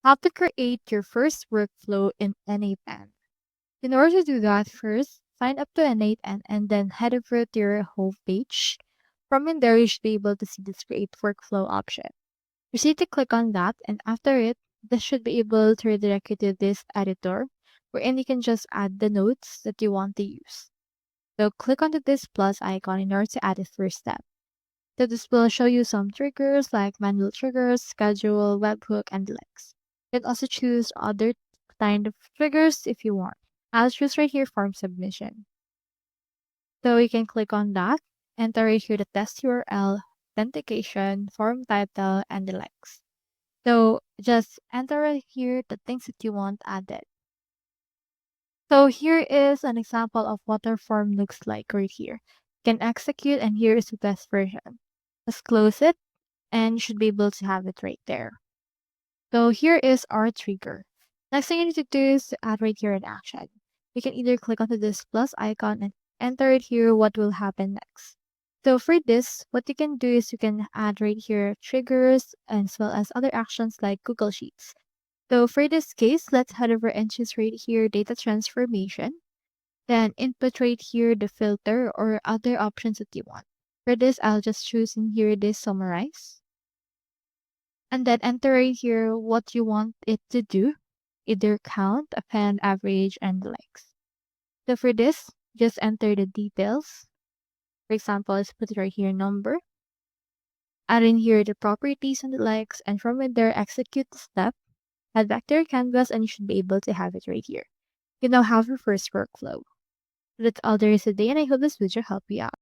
How to create your first workflow in n8n. In order to do that, first, sign up to n8n and then head over to your home page. From in there, you should be able to see this create workflow option. You just need to click on that, and after it, this should be able to redirect you to this editor, wherein you can just add the notes that you want to use. So click onto this plus icon in order to add a first step. So this will show you some triggers like manual triggers, schedule, webhook, and the likes. You can also choose other kind of triggers if you want. I'll choose right here form submission. So you can click on that, enter right here the test URL, authentication, form title, and the likes. So just enter right here the things that you want added. So here is an example of what our form looks like right here. You can execute, and here is the test version. Let's close it, and you should be able to have it right there. So here is our trigger. Next thing you need to do is to add right here an action. You can either click onto this plus icon and enter it here what will happen next. So for this, what you can do is you can add right here triggers as well as other actions like Google Sheets. So for this case, let's head over and choose right here data transformation. Then input right here the filter or other options that you want. For this, I'll just choose in here this summarize. And then enter right here what you want it to do, either count, append, average, and the likes. So for this, just enter the details. For example, let's put it right here, number. Add in here the properties and the likes, and from it there, execute the step. Head back to your canvas, and you should be able to have it right here. You now have your first workflow. So that's all there is today, and I hope this video helped you out.